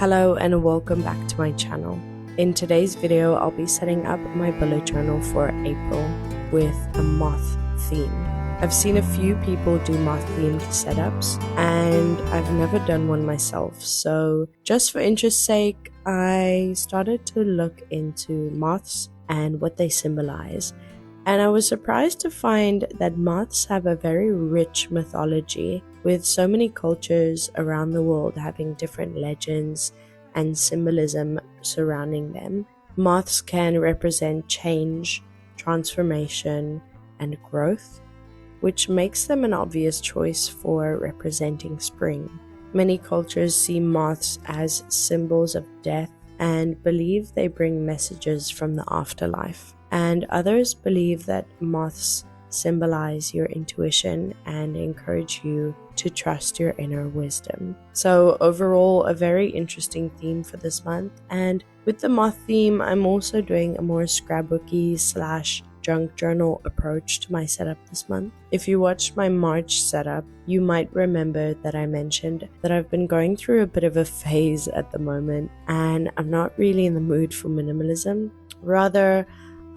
Hello and welcome back to my channel. In today's video, I'll be setting up my bullet journal for April with a moth theme. I've seen a few people do moth themed setups and I've never done one myself, so just for interest's sake, I started to look into moths and what they symbolize. And I was surprised to find that moths have a very rich mythology, with so many cultures around the world having different legends and symbolism surrounding them. Moths can represent change, transformation, and growth, which makes them an obvious choice for representing spring. Many cultures see moths as symbols of death and believe they bring messages from the afterlife. And others believe that moths symbolize your intuition and encourage you to trust your inner wisdom. So overall, a very interesting theme for this month. And with the moth theme, I'm also doing a more scrapbooky / junk journal approach to my setup this month. If you watched my March setup, you might remember that I mentioned that I've been going through a bit of a phase at the moment and I'm not really in the mood for minimalism. Rather,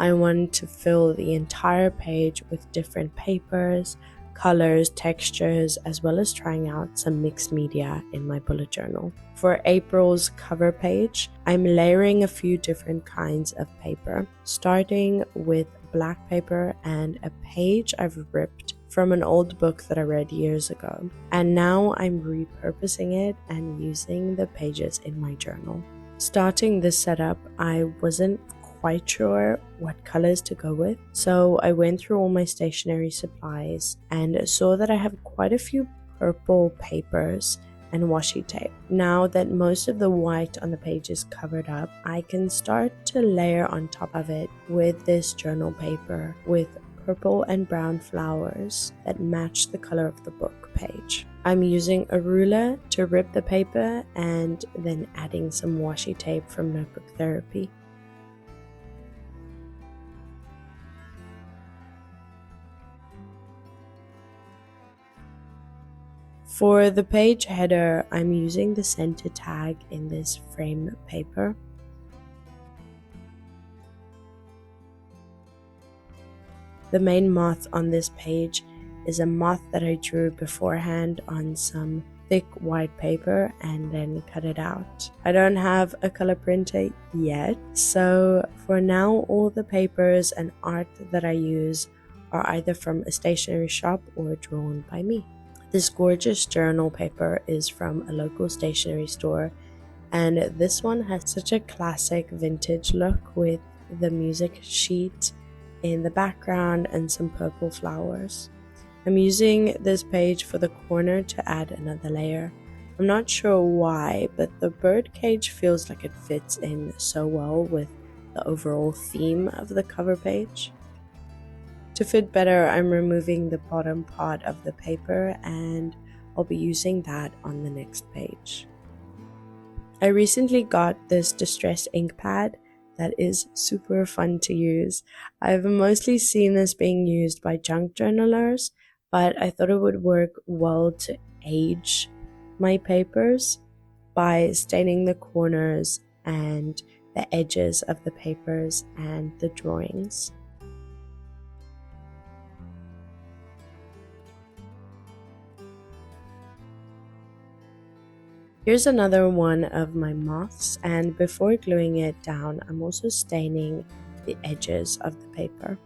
I want to fill the entire page with different papers, colors, textures, as well as trying out some mixed media in my bullet journal. For April's cover page, I'm layering a few different kinds of paper, starting with black paper and a page I've ripped from an old book that I read years ago. And now I'm repurposing it and using the pages in my journal. Starting this setup, I wasn't quite sure what colors to go with, so I went through all my stationery supplies and saw that I have quite a few purple papers and washi tape. Now that most of the white on the page is covered up, I can start to layer on top of it with this journal paper with purple and brown flowers that match the color of the book page. I'm using a ruler to rip the paper and then adding some washi tape from Notebook Therapy. For the page header, I'm using the center tag in this frame paper. The main moth on this page is a moth that I drew beforehand on some thick white paper and then cut it out. I don't have a color printer yet, so for now all the papers and art that I use are either from a stationery shop or drawn by me. This gorgeous journal paper is from a local stationery store, and this one has such a classic vintage look with the music sheet in the background and some purple flowers. I'm using this page for the corner to add another layer. I'm not sure why, but the bird cage feels like it fits in so well with the overall theme of the cover page. To fit better, I'm removing the bottom part of the paper and I'll be using that on the next page. I recently got this distress ink pad that is super fun to use. I've mostly seen this being used by junk journalers, but I thought it would work well to age my papers by staining the corners and the edges of the papers and the drawings. Here's another one of my moths, and before gluing it down, I'm also staining the edges of the paper.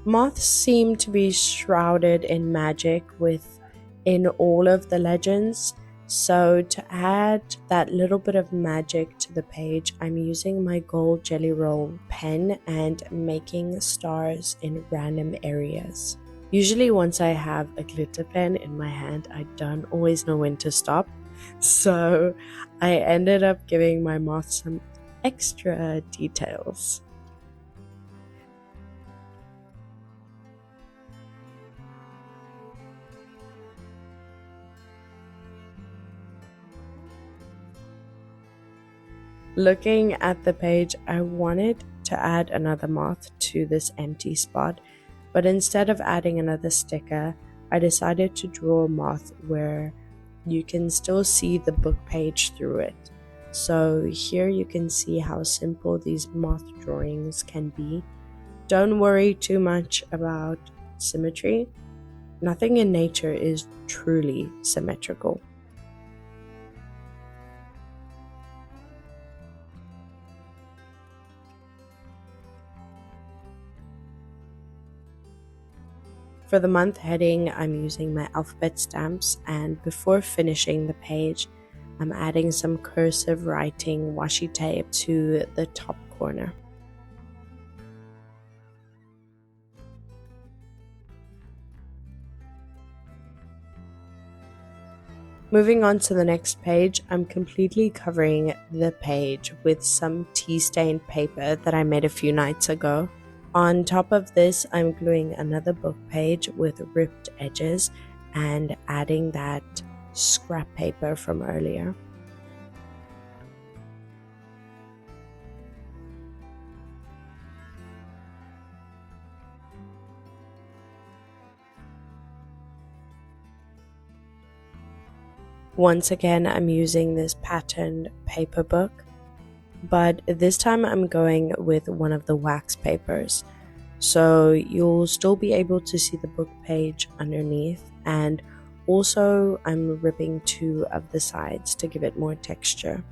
Moths seem to be shrouded in magic within all of the legends, so to add that little bit of magic to the page, I'm using my gold Jelly Roll pen and making stars in random areas. Usually once I have a glitter pen in my hand, I don't always know when to stop. So I ended up giving my moth some extra details. Looking at the page, I wanted to add another moth to this empty spot, but instead of adding another sticker, I decided to draw a moth where you can still see the book page through it. So here you can see how simple these moth drawings can be. Don't worry too much about symmetry. Nothing in nature is truly symmetrical. For the month heading, I'm using my alphabet stamps, and before finishing the page, I'm adding some cursive writing washi tape to the top corner. Moving on to the next page, I'm completely covering the page with some tea-stained paper that I made a few nights ago. On top of this, I'm gluing another book page with ripped edges and adding that scrap paper from earlier. Once again, I'm using this patterned paper book, but this time I'm going with one of the wax papers. So you'll still be able to see the book page underneath, and also I'm ripping two of the sides to give it more texture.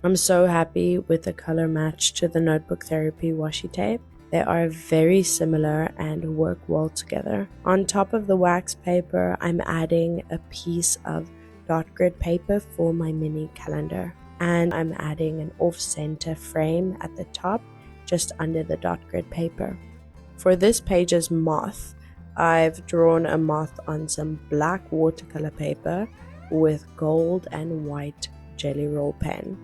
I'm so happy with the color match to the Notebook Therapy washi tape. They are very similar and work well together. On top of the wax paper, I'm adding a piece of dot grid paper for my mini calendar. And I'm adding an off-center frame at the top, just under the dot grid paper. For this page's moth, I've drawn a moth on some black watercolor paper with gold and white jelly roll pen.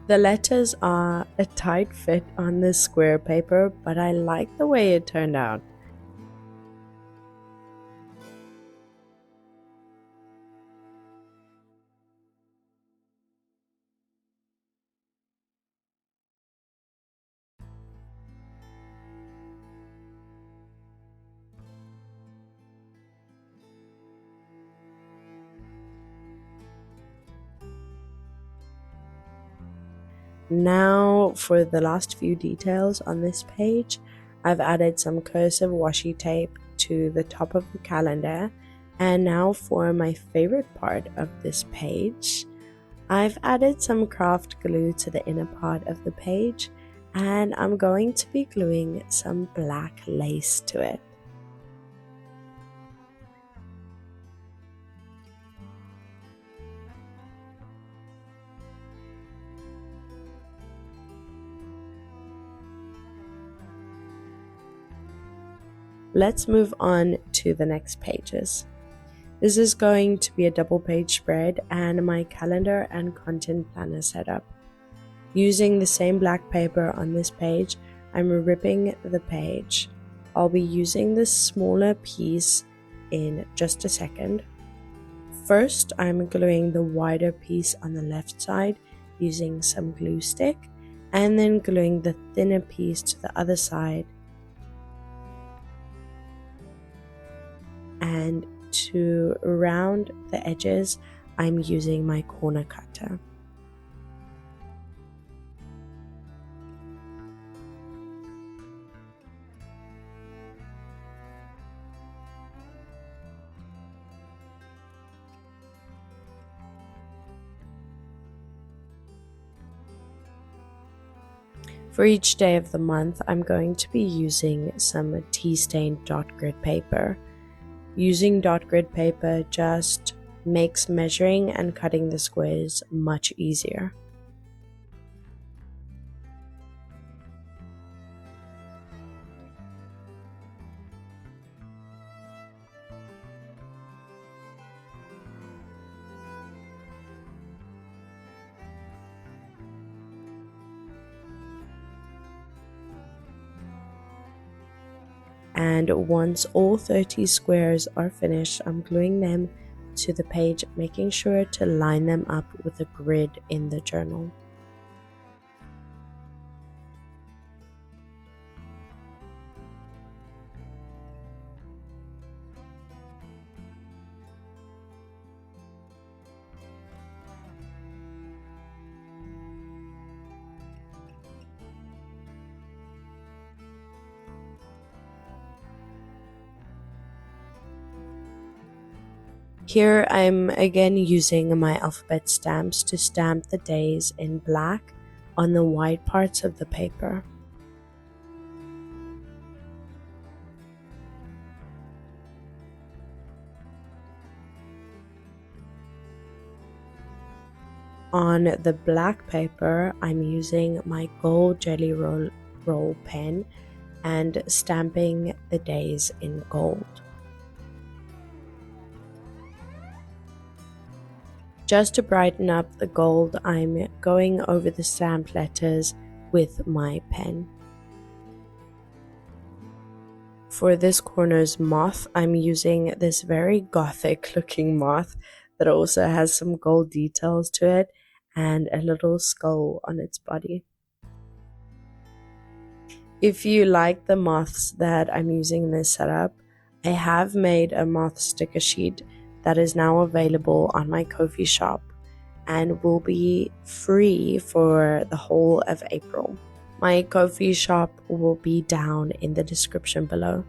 The letters are a tight fit on this square paper, but I like the way it turned out. Now for the last few details on this page, I've added some cursive washi tape to the top of the calendar, and now for my favorite part of this page, I've added some craft glue to the inner part of the page, and I'm going to be gluing some black lace to it. Let's move on to the next pages. This is going to be a double page spread and my calendar and content planner setup. Using the same black paper on this page, I'm ripping the page. I'll be using this smaller piece in just a second. First, I'm gluing the wider piece on the left side using some glue stick, and then gluing the thinner piece to the other side. And to round the edges, I'm using my corner cutter. For each day of the month, I'm going to be using some tea-stained dot grid paper. Using dot grid paper just makes measuring and cutting the squares much easier. And once all 30 squares are finished, I'm gluing them to the page, making sure to line them up with a grid in the journal. Here I'm again using my alphabet stamps to stamp the days in black on the white parts of the paper. On the black paper, I'm using my gold jelly roll pen and stamping the days in gold. Just to brighten up the gold, I'm going over the stamped letters with my pen. For this corner's moth, I'm using this very gothic looking moth that also has some gold details to it and a little skull on its body. If you like the moths that I'm using in this setup, I have made a moth sticker sheet that is now available on my Kofi shop and will be free for the whole of April. My Kofi shop will be down in the description below.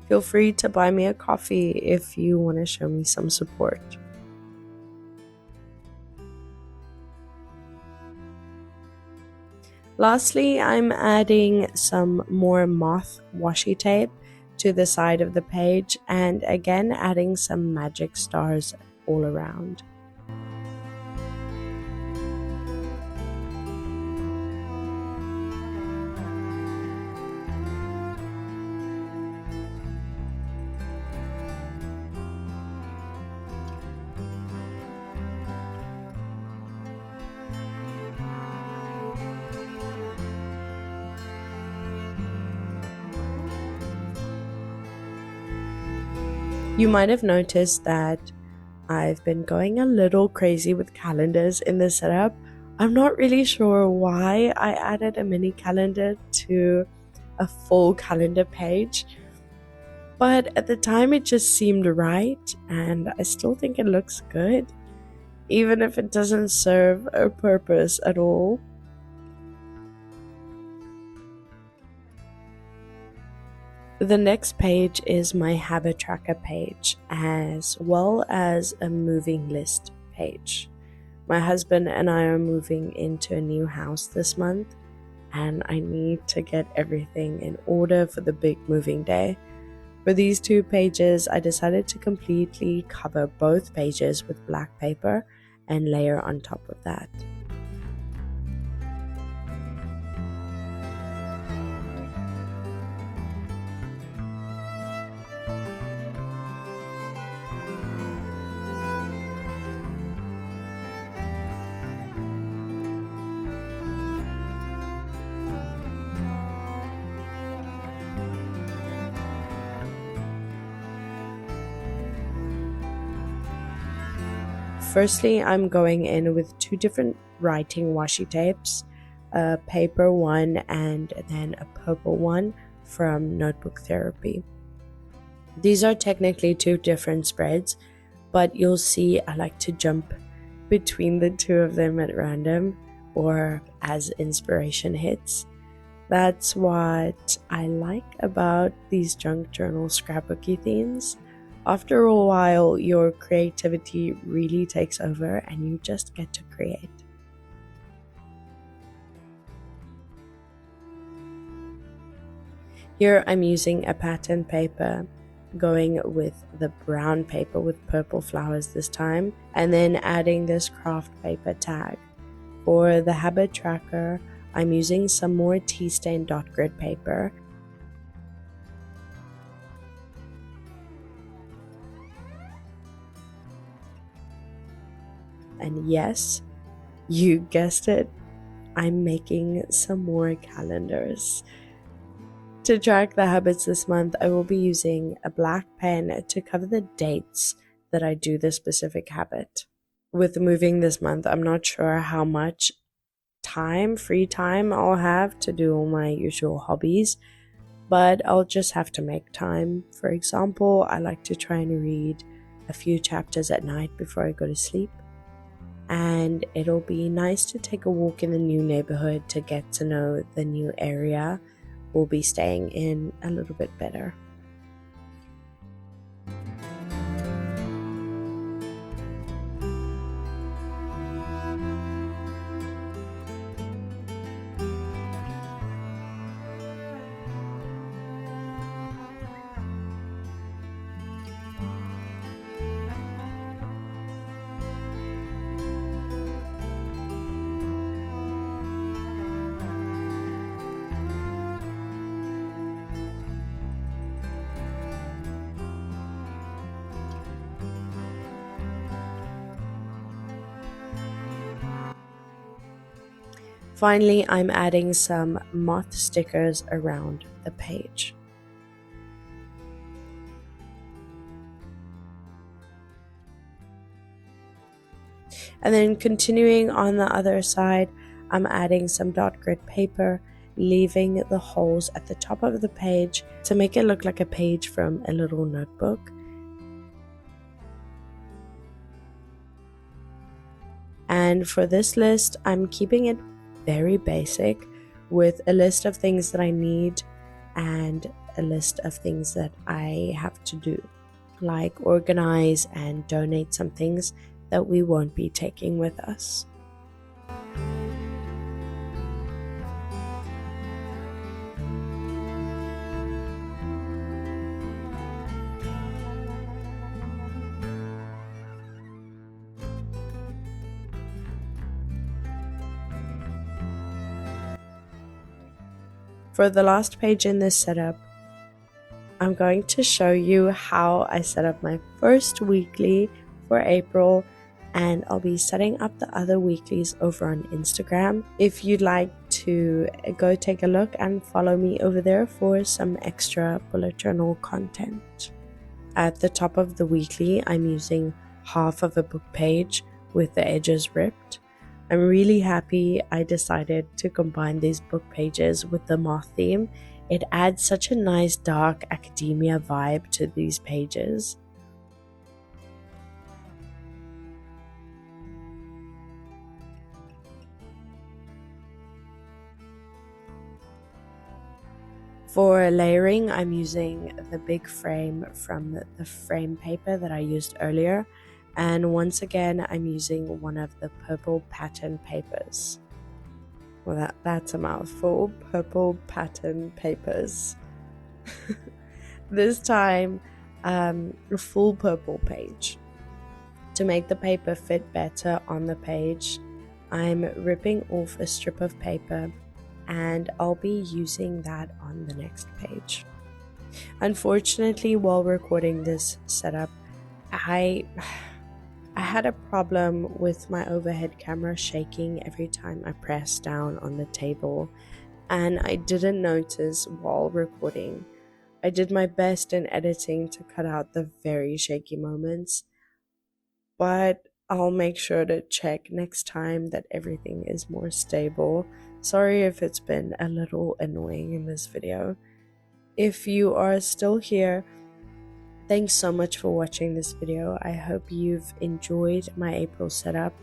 Feel free to buy me a coffee if you want to show me some support. Lastly, I'm adding some more moth washi tape to the side of the page and again adding some magic stars all around. You might have noticed that I've been going a little crazy with calendars in this setup. I'm not really sure why I added a mini calendar to a full calendar page, but at the time it just seemed right and I still think it looks good, even if it doesn't serve a purpose at all. The next page is my habit tracker page, as well as a moving list page. My husband and I are moving into a new house this month, and I need to get everything in order for the big moving day. For these two pages, I decided to completely cover both pages with black paper and layer on top of that. Firstly, I'm going in with two different writing washi tapes, a paper one and then a purple one from Notebook Therapy. These are technically two different spreads, but you'll see I like to jump between the two of them at random or as inspiration hits. That's what I like about these junk journal scrapbooky themes. After a while, your creativity really takes over and you just get to create. Here I'm using a pattern paper, going with the brown paper with purple flowers this time, and then adding this craft paper tag. For the habit tracker, I'm using some more tea stain dot grid paper. And yes, you guessed it, I'm making some more calendars. To track the habits this month, I will be using a black pen to cover the dates that I do this specific habit. With moving this month, I'm not sure how much free time I'll have to do all my usual hobbies, but I'll just have to make time. For example, I like to try and read a few chapters at night before I go to sleep. And it'll be nice to take a walk in the new neighborhood to get to know the new area we'll be staying in a little bit better. Finally, I'm adding some moth stickers around the page. And then continuing on the other side, I'm adding some dot grid paper, leaving the holes at the top of the page to make it look like a page from a little notebook. And for this list, I'm keeping it very basic with a list of things that I need and a list of things that I have to do, like organize and donate some things that we won't be taking with us. For the last page in this setup, I'm going to show you how I set up my first weekly for April, and I'll be setting up the other weeklies over on Instagram. If you'd like to go take a look and follow me over there for some extra bullet journal content. At the top of the weekly, I'm using half of a book page with the edges ripped. I'm really happy I decided to combine these book pages with the moth theme. It adds such a nice dark academia vibe to these pages. For layering, I'm using the big frame from the frame paper that I used earlier, and once again I'm using one of the purple pattern papers. Well, that's a mouthful. Purple pattern papers. This time, a full purple page. To make the paper fit better on the page, I'm ripping off a strip of paper and I'll be using that on the next page. Unfortunately, while recording this setup, I had a problem with my overhead camera shaking every time I pressed down on the table, and I didn't notice while recording. I did my best in editing to cut out the very shaky moments, but I'll make sure to check next time that everything is more stable. Sorry if it's been a little annoying in this video. If you are still here, thanks so much for watching this video. I hope you've enjoyed my April setup,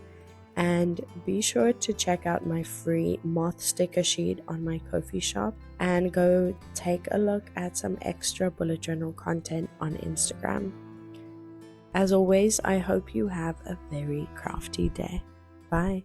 and be sure to check out my free moth sticker sheet on my Kofi shop and go take a look at some extra bullet journal content on Instagram. As always, I hope you have a very crafty day. Bye.